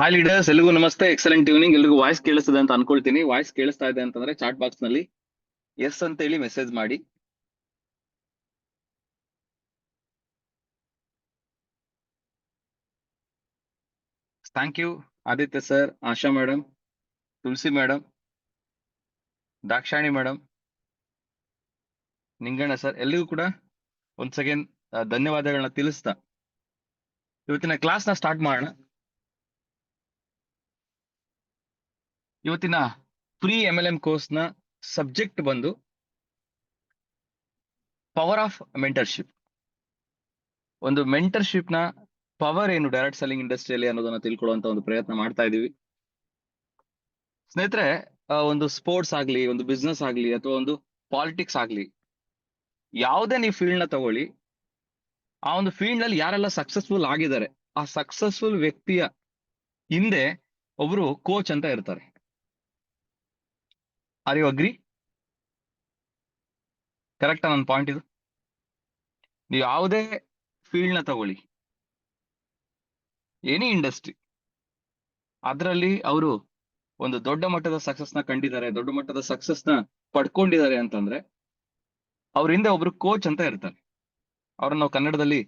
Hi leaders, ಎಲ್ರಿಗೂ ನಮಸ್ತೆ. Excellent evening. ಎಲ್ರಿಗೂ ವಾಯ್ಸ್ ಕೇಳಿಸ್ತದೆ ಅಂತ ಅನ್ಕೊಳ್ತೀನಿ. ವಾಯ್ಸ್ ಕೇಳಿಸ್ತಾ ಇದೆ ಅಂತಂದ್ರೆ ಚಾಟ್ ಬಾಕ್ಸ್ ನಲ್ಲಿ ಎಸ್ ಅಂತ ಹೇಳಿ ಮೆಸೇಜ್ ಮಾಡಿ. Thank you Aditya sir, Asha madam, Tulasi madam, Dakshani madam, Ninganna sir, ಎಲ್ಲಿಗೂ ಕೂಡ ಒಂದ್ ಸೆಕೆಂಡ್ ಧನ್ಯವಾದಗಳನ್ನ ತಿಳಿಸ್ತಾ ಇವತ್ತಿನ ಕ್ಲಾಸ್ ನ ಸ್ಟಾರ್ಟ್ ಮಾಡೋಣ. ಇವತ್ತಿನ ಫ್ರೀ MLM ಕೋರ್ಸ್ ನ ಸಬ್ಜೆಕ್ಟ್ ಬಂದು ಪವರ್ ಆಫ್ ಮೆಂಟರ್ಶಿಪ್. ಒಂದು ಮೆಂಟರ್ಶಿಪ್ ನ ಪವರ್ ಏನು ಡೈರೆಕ್ಟ್ ಸೆಲ್ಲಿಂಗ್ ಇಂಡಸ್ಟ್ರಿಯಲ್ಲಿ ಅನ್ನೋದನ್ನ ತಿಳ್ಕೊಳ್ಳುವಂತ ಒಂದು ಪ್ರಯತ್ನ ಮಾಡ್ತಾ ಇದೀವಿ. ಸ್ನೇಹಿತರೆ, ಒಂದು ಸ್ಪೋರ್ಟ್ಸ್ ಆಗ್ಲಿ, ಒಂದು ಬಿಸ್ನೆಸ್ ಆಗ್ಲಿ, ಅಥವಾ ಒಂದು ಪಾಲಿಟಿಕ್ಸ್ ಆಗ್ಲಿ, ಯಾವುದೇ ನೀವು ಫೀಲ್ಡ್ ನ ತಗೊಳ್ಳಿ, ಆ ಒಂದು ಫೀಲ್ಡ್ ನಲ್ಲಿ ಯಾರೆಲ್ಲ ಸಕ್ಸಸ್ಫುಲ್ ಆಗಿದ್ದಾರೆ, ಆ ಸಕ್ಸಸ್ಫುಲ್ ವ್ಯಕ್ತಿಯ ಹಿಂದೆ ಒಬ್ರು ಕೋಚ್ ಅಂತ ಇರ್ತಾರೆ. Are you agree? ಕರೆಕ್ಟಾ ನನ್ನ ಪಾಯಿಂಟ್ ಇದು? ನೀವು ಯಾವುದೇ ಫೀಲ್ಡ್ ನ ತಗೊಳ್ಳಿ, ಎನಿ ಇಂಡಸ್ಟ್ರಿ, ಅದರಲ್ಲಿ ಅವರು ಒಂದು ದೊಡ್ಡ ಮಟ್ಟದ ಸಕ್ಸಸ್ ನ ಕಂಡಿದ್ದಾರೆ, ದೊಡ್ಡ ಮಟ್ಟದ ಸಕ್ಸಸ್ ನ ಪಡ್ಕೊಂಡಿದ್ದಾರೆ ಅಂತಂದ್ರೆ ಅವ್ರ ಹಿಂದೆ ಒಬ್ರು ಕೋಚ್ ಅಂತ ಇರ್ತಾರೆ. ಅವ್ರನ್ನ ನಾವು ಕನ್ನಡದಲ್ಲಿ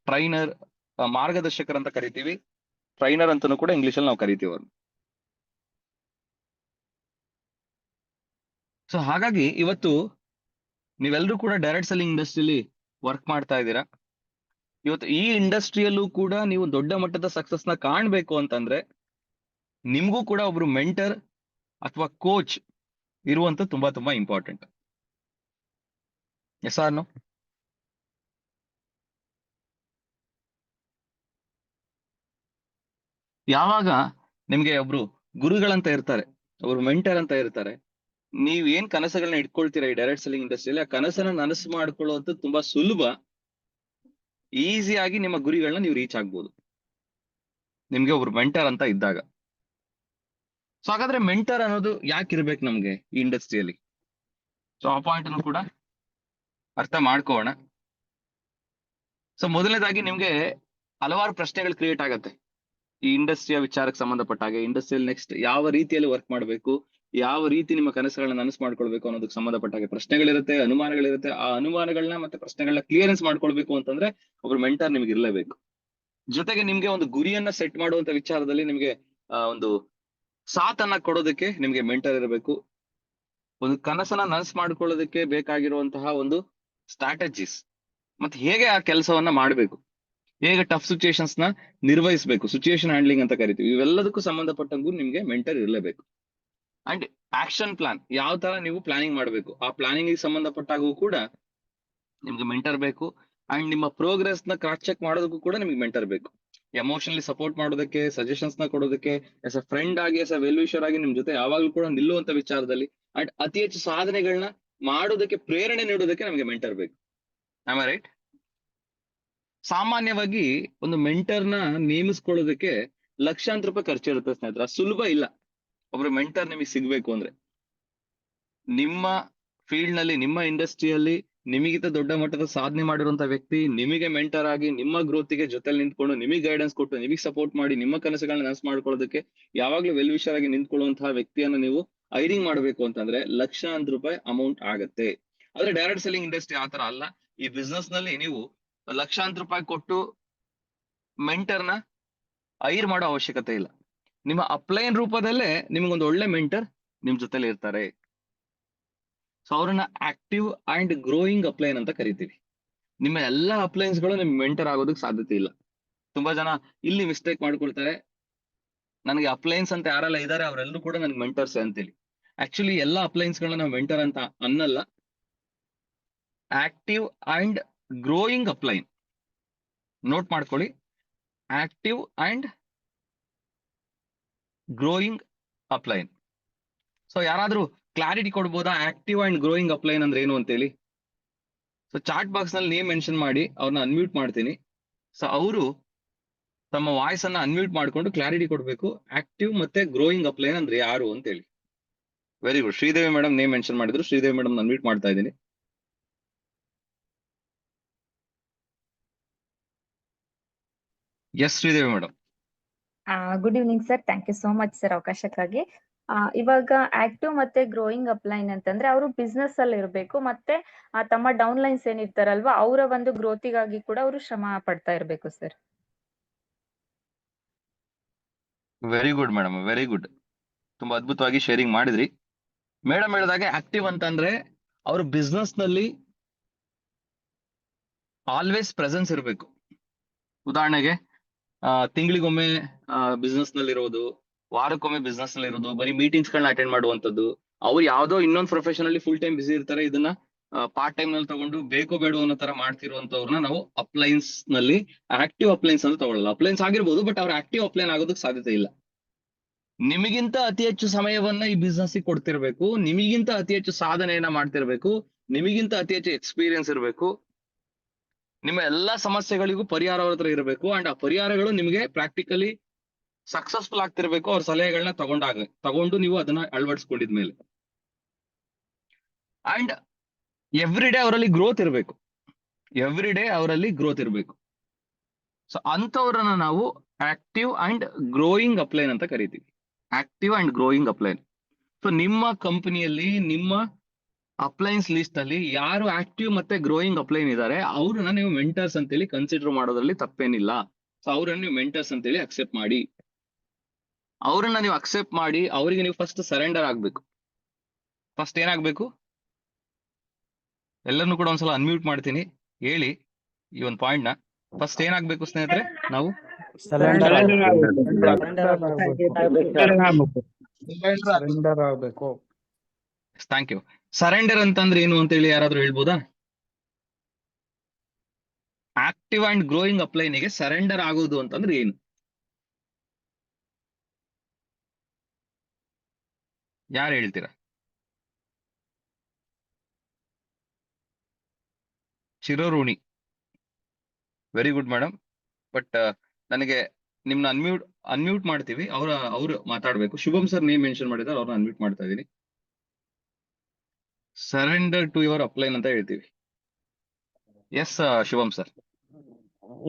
ಟ್ರೈನರ್, ಮಾರ್ಗದರ್ಶಕರಂತ ಕರಿತೀವಿ. ಟ್ರೈನರ್ ಅಂತಾನೂ ಕೂಡ ಇಂಗ್ಲಿಷ್ ಅಲ್ಲಿ ನಾವು ಕರಿತೀವಿ ಅವ್ರನ್ನ. ಸೊ ಹಾಗಾಗಿ ಇವತ್ತು ನೀವೆಲ್ಲರೂ ಕೂಡ ಡೈರೆಕ್ಟ್ ಸೆಲ್ಲಿಂಗ್ ಇಂಡಸ್ಟ್ರಿಯಲ್ಲಿ ವರ್ಕ್ ಮಾಡ್ತಾ ಇದ್ದೀರಾ. ಇವತ್ತು ಈ ಇಂಡಸ್ಟ್ರಿಯಲ್ಲೂ ಕೂಡ ನೀವು ದೊಡ್ಡ ಮಟ್ಟದ ಸಕ್ಸಸ್ ನ ಕಾಣ್ಬೇಕು ಅಂತಂದ್ರೆ ನಿಮ್ಗೂ ಕೂಡ ಒಬ್ರು ಮೆಂಟರ್ ಅಥವಾ ಕೋಚ್ ಇರುವಂತ ತುಂಬಾ ತುಂಬಾ ಇಂಪಾರ್ಟೆಂಟ್. S R no? ಯಾವಾಗ ನಿಮ್ಗೆ ಒಬ್ರು ಗುರುಗಳಂತ ಇರ್ತಾರೆ, ಒಬ್ರು ಮೆಂಟರ್ ಅಂತ ಇರ್ತಾರೆ, ನೀವ್ ಏನ್ ಕನಸುಗಳನ್ನ ಇಟ್ಕೊಳ್ತೀರಾ ಈ ಡೈರೆಕ್ಟ್ ಸೆಲ್ಲಿಂಗ್ ಇಂಡಸ್ಟ್ರಿಯಲ್ಲಿ, ಆ ಕನಸನ್ನ ನನಸು ಮಾಡ್ಕೊಳ್ಳುವಂತ ತುಂಬಾ ಸುಲಭ. ಈಸಿಯಾಗಿ ನಿಮ್ಮ ಗುರಿಗಳನ್ನ ನೀವು ರೀಚ್ ಆಗ್ಬೋದು ನಿಮ್ಗೆ ಒಬ್ರು ಮೆಂಟರ್ ಅಂತ ಇದ್ದಾಗ. ಸೊ ಹಾಗಾದ್ರೆ ಮೆಂಟರ್ ಅನ್ನೋದು ಯಾಕೆ ಇರ್ಬೇಕು ನಮ್ಗೆ ಈ ಇಂಡಸ್ಟ್ರಿಯಲ್ಲಿ? ಸೊ ಆ ಪಾಯಿಂಟ್ ಅನ್ನು ಕೂಡ ಅರ್ಥ ಮಾಡ್ಕೋಣ. ಸೊ ಮೊದಲನೇದಾಗಿ ನಿಮ್ಗೆ ಹಲವಾರು ಪ್ರಶ್ನೆಗಳು ಕ್ರಿಯೇಟ್ ಆಗತ್ತೆ ಈ ಇಂಡಸ್ಟ್ರಿಯ ವಿಚಾರಕ್ಕೆ ಸಂಬಂಧಪಟ್ಟ ಹಾಗೆ. ಇಂಡಸ್ಟ್ರಿಯಲ್ಲಿ ನೆಕ್ಸ್ಟ್ ಯಾವ ರೀತಿಯಲ್ಲಿ ವರ್ಕ್ ಮಾಡಬೇಕು, ಯಾವ ರೀತಿ ನಿಮ್ಮ ಕನಸುಗಳನ್ನ ನನಸು ಮಾಡ್ಕೊಳ್ಬೇಕು ಅನ್ನೋದಕ್ಕೆ ಸಂಬಂಧಪಟ್ಟ ಹಾಗೆ ಪ್ರಶ್ನೆಗಳಿರುತ್ತೆ, ಅನುಮಾನಗಳಿರುತ್ತೆ. ಆ ಅನುಮಾನಗಳನ್ನ ಮತ್ತೆ ಪ್ರಶ್ನೆಗಳನ್ನ ಕ್ಲಿಯರೆನ್ಸ್ ಮಾಡ್ಕೊಳ್ಬೇಕು ಅಂತಂದ್ರೆ ಒಬ್ರು ಮೆಂಟರ್ ನಿಮ್ಗೆ ಇರಲೇಬೇಕು. ಜೊತೆಗೆ ನಿಮ್ಗೆ ಒಂದು ಗುರಿಯನ್ನ ಸೆಟ್ ಮಾಡುವಂತ ವಿಚಾರದಲ್ಲಿ ನಿಮ್ಗೆ ಒಂದು ಸಾಥನ್ನ ಕೊಡೋದಕ್ಕೆ ನಿಮ್ಗೆ ಮೆಂಟರ್ ಇರಬೇಕು. ಒಂದು ಕನಸನ್ನ ನನಸು ಮಾಡ್ಕೊಳ್ಳೋದಕ್ಕೆ ಬೇಕಾಗಿರುವಂತಹ ಒಂದು ಸ್ಟ್ರಾಟಜೀಸ್, ಮತ್ತೆ ಹೇಗೆ ಆ ಕೆಲಸವನ್ನ ಮಾಡಬೇಕು, ಹೇಗೆ ಟಫ್ ಸಿಚುಯೇಷನ್ಸ್ ನ ನಿರ್ವಹಿಸಬೇಕು, ಸಿಚುಯೇಷನ್ ಹ್ಯಾಂಡ್ಲಿಂಗ್ ಅಂತ ಕರಿತೀವಿ, ಇವೆಲ್ಲದಕ್ಕೂ ಸಂಬಂಧಪಟ್ಟಂಗೂ ನಿಮ್ಗೆ ಮೆಂಟರ್ ಇರಲೇಬೇಕು. ಅಂಡ್ ಆಕ್ಷನ್ ಪ್ಲಾನ್, ಯಾವ ತರ ನೀವು ಪ್ಲಾನಿಂಗ್ ಮಾಡಬೇಕು, ಆ ಪ್ಲಾನಿಂಗ್ ಸಂಬಂಧಪಟ್ಟಾಗೂ ಕೂಡ ನಿಮ್ಗೆ ಮೆಂಟರ್ ಬೇಕು. ಅಂಡ್ ನಿಮ್ಮ ಪ್ರೋಗ್ರೆಸ್ ನ ಕ್ರಾಸ್ ಚೆಕ್ ಮಾಡೋದಕ್ಕೂ ಕೂಡ ನಿಮ್ಗೆ ಮೆಂಟರ್ ಬೇಕು. ಎಮೋಷನಲಿ ಸಪೋರ್ಟ್ ಮಾಡೋದಕ್ಕೆ, ಸಜೆಷನ್ಸ್ ನ ಕೊಡೋದಕ್ಕೆ, ಎಸ್ ಅ ಫ್ರೆಂಡ್ ಆಗಿ, ಎಸ್ ಅ ವೆಲ್ವಿಷರ್ ಆಗಿ ನಿಮ್ ಜೊತೆ ಯಾವಾಗ್ಲೂ ಕೂಡ ನಿಲ್ಲುವಂತ ವಿಚಾರದಲ್ಲಿ, ಅಂಡ್ ಅತಿ ಹೆಚ್ಚು ಸಾಧನೆಗಳನ್ನ ಮಾಡೋದಕ್ಕೆ ಪ್ರೇರಣೆ ನೀಡೋದಕ್ಕೆ ನಮ್ಗೆ ಮೆಂಟರ್ ಬೇಕು. Am I right? ಸಾಮಾನ್ಯವಾಗಿ ಒಂದು ಮೆಂಟರ್ನ ನೇಮಿಸ್ಕೊಳ್ಳೋದಕ್ಕೆ ಲಕ್ಷಾಂತರ ರೂಪಾಯಿ ಖರ್ಚಿರುತ್ತೆ ಸ್ನೇಹಿತರೆ. ಸುಲಭ ಇಲ್ಲ ಒಬ್ರು ಮೆಂಟರ್ ನಿಮಗೆ ಸಿಗ್ಬೇಕು ಅಂದ್ರೆ. ನಿಮ್ಮ ಫೀಲ್ಡ್ ನಲ್ಲಿ, ನಿಮ್ಮ ಇಂಡಸ್ಟ್ರಿಯಲ್ಲಿ ನಿಮಗಿಂತ ದೊಡ್ಡ ಮಟ್ಟದ ಸಾಧನೆ ಮಾಡಿರುವಂತ ವ್ಯಕ್ತಿ ನಿಮಗೆ ಮೆಂಟರ್ ಆಗಿ ನಿಮ್ಮ ಗ್ರೋತಿಗೆ ಜೊತೆಲಿ ನಿಂತ್ಕೊಂಡು ನಿಮಗೆ ಗೈಡೆನ್ಸ್ ಕೊಟ್ಟು ನಿಮಗೆ ಸಪೋರ್ಟ್ ಮಾಡಿ ನಿಮ್ಮ ಕನಸುಗಳನ್ನ ನನಸು ಮಾಡ್ಕೊಳ್ಳೋದಕ್ಕೆ ಯಾವಾಗ್ಲೂ ವೆಲ್ವಿಷರ್ ಆಗಿ ನಿಂತ್ಕೊಳ್ಳುವಂತಹ ವ್ಯಕ್ತಿಯನ್ನ ನೀವು ಹೈರಿಂಗ್ ಮಾಡಬೇಕು ಅಂತಂದ್ರೆ ಲಕ್ಷಾಂತರ ರೂಪಾಯಿ ಅಮೌಂಟ್ ಆಗತ್ತೆ. ಆದ್ರೆ ಡೈರೆಕ್ಟ್ ಸೆಲ್ಲಿಂಗ್ ಇಂಡಸ್ಟ್ರಿ ಆತರ ಅಲ್ಲ. ಈ ಬಿಸ್ನೆಸ್ ನಲ್ಲಿ ನೀವು ಲಕ್ಷಾಂತರ ರೂಪಾಯಿ ಕೊಟ್ಟು ಮೆಂಟರ್ನ ಹೈರ್ ಮಾಡೋ ಅವಶ್ಯಕತೆ ಇಲ್ಲ. ನಿಮ್ಮ ಅಪ್ಲೈನ್ ರೂಪದಲ್ಲೇ ನಿಮ್ಗೊಂದು ಒಳ್ಳೆ ಮೆಂಟರ್ ನಿಮ್ ಜೊತೆಲಿ ಇರ್ತಾರೆ. ಸೊ ಅವ್ರನ್ನ ಆಕ್ಟಿವ್ ಅಂಡ್ ಗ್ರೋಯಿಂಗ್ ಅಪ್ಲೈನ್ ಅಂತ ಕರಿತೀವಿ. ನಿಮ್ಮ ಎಲ್ಲಾ ಅಪ್ಲೈನ್ಸ್ ಗಳು ನಿಮ್ ಮೆಂಟರ್ ಆಗೋದಕ್ಕೆ ಸಾಧ್ಯತೆ ಇಲ್ಲ. ತುಂಬಾ ಜನ ಇಲ್ಲಿ ಮಿಸ್ಟೇಕ್ ಮಾಡ್ಕೊಳ್ತಾರೆ. ನನಗೆ ಅಪ್ಲೈನ್ಸ್ ಅಂತ ಯಾರೆಲ್ಲ ಇದಾರೆ ಅವರೆಲ್ಲರೂ ಕೂಡ ನನ್ಗೆ ಮೆಂಟರ್ಸ್ ಅಂತೇಳಿ. ಆಕ್ಚುಲಿ ಎಲ್ಲಾ ಅಪ್ಲೈನ್ಸ್ ಗಳನ್ನ ನಾವು ಮೆಂಟರ್ ಅಂತ ಅನ್ನಲ್ಲ. Active and growing upline note ಮಾಡ್ಕೊಳ್ಳಿ. Active and growing upline. So ಯಾರಾದ್ರೂ ಕ್ಲಾರಿಟಿ ಕೊಡ್ಬೋದಾ ಆಕ್ಟಿವ್ ಅಂಡ್ ಗ್ರೋಯಿಂಗ್ ಅಪ್ಲೈನ್ ಅಂದ್ರೆ ಏನು ಅಂತೇಳಿ? ಸೊ ಚಾಟ್ ಬಾಕ್ಸ್ ನಲ್ಲಿ ನೇಮ್ ಮೆನ್ಷನ್ ಮಾಡಿ ಅವ್ರನ್ನ ಅನ್ಮ್ಯೂಟ್ ಮಾಡ್ತೀನಿ. ಸೊ ಅವರು ತಮ್ಮ ವಾಯ್ಸ್ ಅನ್ನ ಅನ್ಮ್ಯೂಟ್ ಮಾಡ್ಕೊಂಡು ಕ್ಲಾರಿಟಿ ಕೊಡ್ಬೇಕು, ಆಕ್ಟಿವ್ ಮತ್ತೆ ಗ್ರೋಯಿಂಗ್ ಅಪ್ಲೈನ್ ಅಂದ್ರೆ ಯಾರು ಅಂತ ಹೇಳಿ. Very good. Sridevi madam name mention ಮಾಡಿದ್ರು. ಶ್ರೀದೇವಿ ಮೇಡಮ್ ಅನ್ಮ್ಯೂಟ್ ಮಾಡ್ತಾ ಇದ್ದೀನಿ. Yes Sridevi madam. Good evening sir, thank you so much sir ಅವಕಾಶಕ್ಕಾಗಿ. ಇವಾಗ ಆಕ್ಟಿವ್ ಮತ್ತೆ ಗ್ರೋಯಿಂಗ್ ಅಪ್ಲೈನ್ ಅಂತಂದ್ರೆ ಅವರು ಬಿಸ್ನೆಸ್ ಅಲ್ಲಿ ಇರಬೇಕು, ಮತ್ತೆ ತಮ್ಮ ಡೌನ್ ಲೈನ್ಸ್ ಏನಿರ್ತಾರಲ್ವಾ ಅವರ ಒಂದು ಗ್ರೋತಿಗಾಗಿ ಕೂಡ ಅವರು ಶ್ರಮ ಪಡ್ತಾ ಇರಬೇಕು sir. Very good madam, very good. ತುಂಬಾ ಅದ್ಭುತವಾಗಿ ಶೇರಿಂಗ್ ಮಾಡಿದ್ರಿ. ಮೇಡಮ್ ಹೇಳಿದಾಗೆ ಆಕ್ಟಿವ್ ಅಂತಂದ್ರೆ ಅವ್ರ ಬಿಸ್ನೆಸ್ ನಲ್ಲಿ ಆಲ್ವೇಸ್ ಪ್ರೆಸೆನ್ಸ್ ಇರಬೇಕು. ಉದಾಹರಣೆಗೆ ತಿಂಗಳಿಗೊಮ್ಮೆ ಬಿಸ್ನೆಸ್ ನಲ್ಲಿ ಇರೋದು, ವಾರಕ್ಕೊಮ್ಮೆ ಬಿಸ್ನೆಸ್ ನಲ್ಲಿ ಇರೋದು, ಬರೀ ಮೀಟಿಂಗ್ಸ್ ಗಳನ್ನ ಅಟೆಂಡ್ ಮಾಡುವಂತದ್ದು. ಅವ್ರು ಯಾವ್ದೋ ಇನ್ನೊಂದು ಪ್ರೊಫೆಷನ್ ಅಲ್ಲಿ ಫುಲ್ ಟೈಮ್ ಬಿಸಿ ಇರ್ತಾರೆ, ಇದನ್ನ ಪಾರ್ಟ್ ಟೈಮ್ ನಲ್ಲಿ ತಗೊಂಡು ಬೇಕೋ ಬೇಡೋ ಅನ್ನೋ ತರ ಮಾಡ್ತಿರುವಂತವ್ರನ್ನ ನಾವು ಅಪ್ಲೈನ್ಸ್ ನಲ್ಲಿ ಆಕ್ಟಿವ್ ಅಪ್ಲೈನ್ಸ್ ಅಂತ ತಗೊಳ್ಳಲ್ಲ. ಅಪ್ಲೈನ್ಸ್ ಆಗಿರ್ಬೋದು, ಬಟ್ ಅವ್ರ ಆಕ್ಟಿವ್ ಅಪ್ಲೈನ್ ಆಗೋದಕ್ಕೆ ಸಾಧ್ಯತೆ ಇಲ್ಲ. ನಿಮಗಿಂತ ಅತಿ ಹೆಚ್ಚು ಸಮಯವನ್ನ ಈ ಬಿಸ್ನೆಸ್ ಕೊಡ್ತಿರ್ಬೇಕು, ನಿಮಗಿಂತ ಅತಿ ಹೆಚ್ಚು ಸಾಧನೆಯನ್ನ ಮಾಡ್ತಿರ್ಬೇಕು, ನಿಮಗಿಂತ ಅತಿ ಹೆಚ್ಚು ಎಕ್ಸ್ಪೀರಿಯನ್ಸ್ ಇರಬೇಕು, ನಿಮ್ಮ ಎಲ್ಲಾ ಸಮಸ್ಯೆಗಳಿಗೂ ಪರಿಹಾರ ಅವ್ರ ಹತ್ರ ಇರಬೇಕು. ಅಂಡ್ ಆ ಪರಿಹಾರಗಳು ನಿಮಗೆ ಪ್ರಾಕ್ಟಿಕಲಿ ಸಕ್ಸಸ್ಫುಲ್ ಆಗ್ತಿರ್ಬೇಕು. ಅವ್ರ ಸಲಹೆಗಳನ್ನ ತಗೊಂಡು ನೀವು ಅದನ್ನ ಅಳವಡಿಸ್ಕೊಂಡಿದ್ಮೇಲೆ. ಅಂಡ್ ಎವ್ರಿ ಡೇ ಅವರಲ್ಲಿ ಗ್ರೋತ್ ಇರಬೇಕು, ಎವ್ರಿ ಡೇ ಅವರಲ್ಲಿ ಗ್ರೋತ್ ಇರಬೇಕು. ಸೊ ಅಂತವ್ರನ್ನ ನಾವು ಆಕ್ಟಿವ್ ಅಂಡ್ ಗ್ರೋಯಿಂಗ್ ಅಪ್ಲೈನ್ ಅಂತ ಕರಿತೀವಿ. Active and growing upline. So ನಿಮ್ಮ ಕಂಪನಿಯಲ್ಲಿ ನಿಮ್ಮ ಅಪ್ಲೈನ್ಸ್ ಲಿಸ್ಟ್ ಅಲ್ಲಿ ಯಾರು ಆಕ್ಟಿವ್ ಮತ್ತೆ ಗ್ರೋಯಿಂಗ್ ಅಪ್ಲೈನ್ ಇದ್ದಾರೆ ಅವ್ರನ್ನ ನೀವು ಮೆಂಟರ್ಸ್ ಅಂತೇಳಿ ಕನ್ಸಿಡರ್ ಮಾಡೋದ್ರಲ್ಲಿ ತಪ್ಪೇನಿಲ್ಲ. ಸೊ ಅವ್ರನ್ನ ನೀವು ಮೆಂಟರ್ಸ್ ಅಂತೇಳಿ ಅಕ್ಸೆಪ್ಟ್ ಮಾಡಿ. ಅವ್ರನ್ನ ನೀವು ಅಕ್ಸೆಪ್ಟ್ ಮಾಡಿ ಅವರಿಗೆ ನೀವು ಫಸ್ಟ್ ಸರೆಂಡರ್ ಆಗ್ಬೇಕು. ಫಸ್ಟ್ ಏನಾಗ್ಬೇಕು? ಎಲ್ಲರನ್ನು ಕೂಡ ಒಂದ್ಸಲ ಅನ್ಮ್ಯೂಟ್ ಮಾಡ್ತೀನಿ, ಹೇಳಿ ಈ ಒಂದು ಪಾಯಿಂಟ್ ನ. ಫಸ್ಟ್ ಏನಾಗ್ಬೇಕು ಸ್ನೇಹಿತರೆ? ನಾವು ಸರೆಂಡರ್ ಆಗಬೇಕು. Thank you. ಸರೆಂಡರ್ ಅಂತಂದ್ರೆ ಏನು ಅಂತ ಹೇಳಿ ಯಾರಾದ್ರೂ ಹೇಳ್ಬೋದಾ? ಆಕ್ಟಿವ್ ಅಂಡ್ ಗ್ರೋಯಿಂಗ್ ಅಪ್ಲೈನಿಗೆ ಸರೆಂಡರ್ ಆಗೋದು ಅಂತಂದ್ರೆ ಏನು? ಯಾರು ಹೇಳ್ತೀರಾ? ಚಿರೋರುಣಿ. Very good madam. ಬಟ್ ನನಗೆ ನಿಮ್ನ ಅನ್ಮ್ಯೂಟ್ ಮಾಡ್ತೀವಿ, ಅವ್ರು ಮಾತಾಡ್ಬೇಕು. ಶುಭಂ ಸರ್ ನೇಮ್ ಮೆನ್ಷನ್ ಮಾಡಿದ್ದಾರೆ, ಅವ್ರನ್ನ ಅನ್ಮ್ಯೂಟ್ ಮಾಡ್ತಾ ಇದೀನಿ. ಸರೆಂಡರ್ ಟು ಯುವರ್ ಅಪ್ಲೈನ್ ಅಂತ ಹೇಳ್ತೀವಿ. ಎಸ್ ಶುಭಂ ಸರ್.